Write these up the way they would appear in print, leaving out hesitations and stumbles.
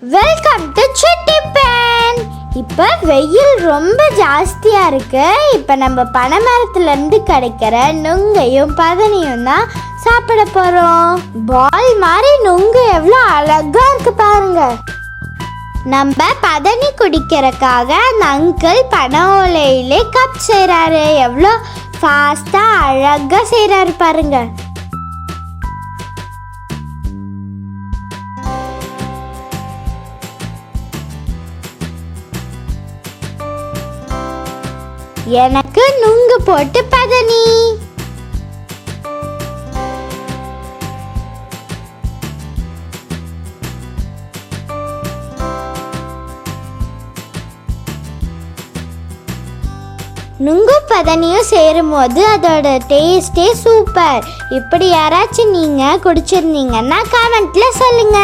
Welcome to city pan. இப்போ வெயில் ரொம்ப ஜாஸ்தியாக இருக்கு. இப்போ நம்ம பனைமரத்துலேருந்து கிடைக்கிற நுங்கையும் பதனியும் தான் சாப்பிட போகிறோம். பால் மாதிரி நுங்கு எவ்வளோ அழகாக இருக்கு பாருங்க. நம்ம பதனி குடிக்கிறதுக்காக அந்த அங்கிள் பனை ஓலையிலே கப் செய்கிறாரு. எவ்வளோ ஃபாஸ்ட்டாக அழகாக செய்கிறாரு பாருங்க. எனக்கு நுங்கு போட்டு பதனி. நுங்கு பதனியும் சேரும் போது அதோட டேஸ்டே சூப்பர். இப்படி யாராச்சும் நீங்க குடிச்சிருந்தீங்கன்னா கமெண்ட்ல சொல்லுங்க.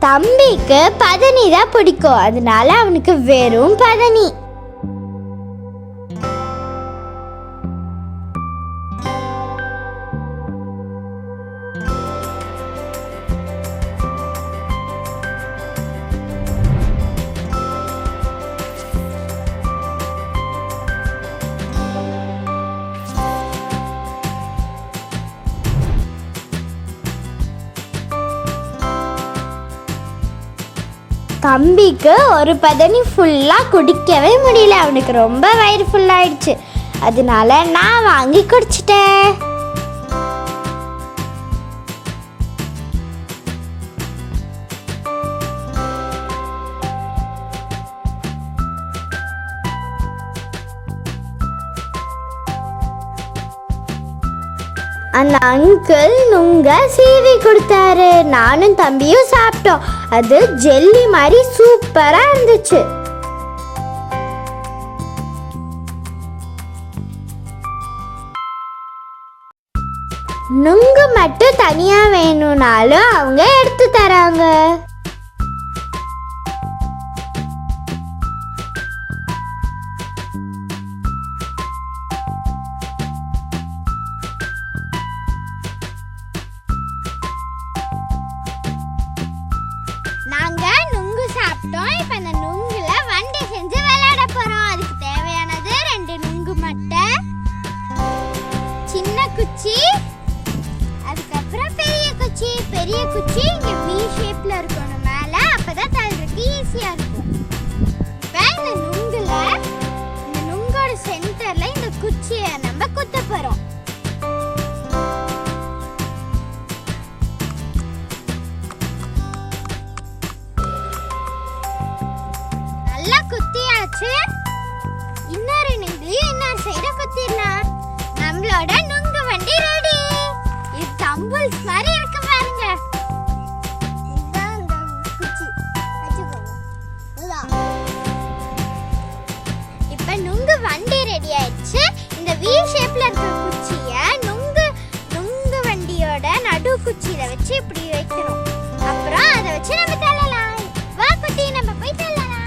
தம்பிக்கு பதனி தான் பிடிக்கும், அதனால அவனுக்கு வெறும் பதனி. தம்பிக்கு ஒரு பதனி ஃபுல்லாக குடிக்கவே முடியல. அவனுக்கு ரொம்ப வயிறு ஃபுல்லாகிடுச்சு. அதனால நான் வாங்கி குடிச்சிட்டேன். அந்த அங்கிள் நுங்க சீவி கொடுத்தாரு. நானும் தம்பியும் சாப்பிட்டோம். அது ஜெல்லி மாதிரி சூப்பரா இருந்துச்சு. நுங்கு மட்டும் தனியா வேணும்னாலும் அவங்க எடுத்து தராங்க. நாங்க நுங்கு சாப்பிட்டோம். இப்ப அந்த நுங்குல வண்டி செஞ்சு விளையாட போறோம். அதுக்கு தேவையானது 2 நுங்கு மட்டை, சின்ன குச்சி, அதுக்கப்புறம் பெரிய குச்சி. பெரிய குச்சி இங்க V ஷேப்ல இருக்கணும் மேல, அப்பதான் தள்ளுறதுக்கு ஈஸியா இருக்கும். இப்ப இந்த நுங்கோட சென்டர்ல இந்த குச்சியை நம்ம குத்த போறோம். குத்தியாச்சு. இன்னொரு நுங்குலையும் இன்னொரு சைட குத்திடலாம். நம்மளோட நுங்கு வண்டி ரெடி. இது தம்புல்ஸ் மாதிரி இருக்கு பாருங்க. இப்ப நுங்கு வண்டி ரெடி ஆயிடுச்சு. இந்த V ஷேப்ல இருக்க குச்சிய நுங்கு வண்டியோட நடு குச்சியில வச்சு இப்படி வைக்கணும். அப்புறம் அதை வச்சு நம்ம தள்ளலாம். வா குட்டி, நம்ம போய் தள்ளலாம்.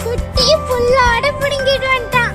குட்டி புல்லோட புடுங்கிட்டு வந்துட்டான்.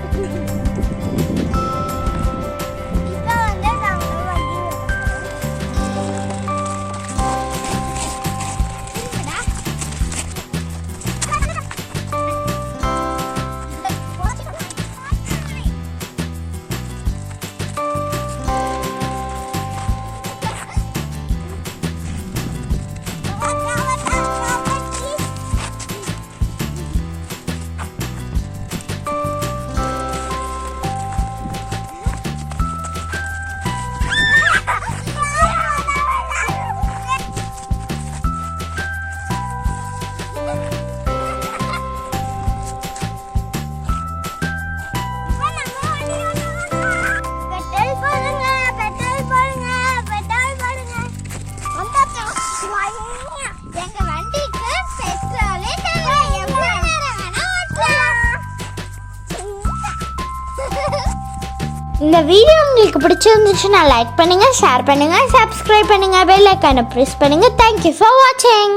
இந்த வீடியோ உங்களுக்கு பிடிச்சிருந்துச்சுன்னா லைக் பண்ணுங்கள், ஷேர் பண்ணுங்கள், சப்ஸ்கிரைப் பண்ணுங்கள், பெல் ஐக்கானை ப்ரெஸ் பண்ணுங்கள். தேங்க்யூ ஃபார் வாட்சிங்.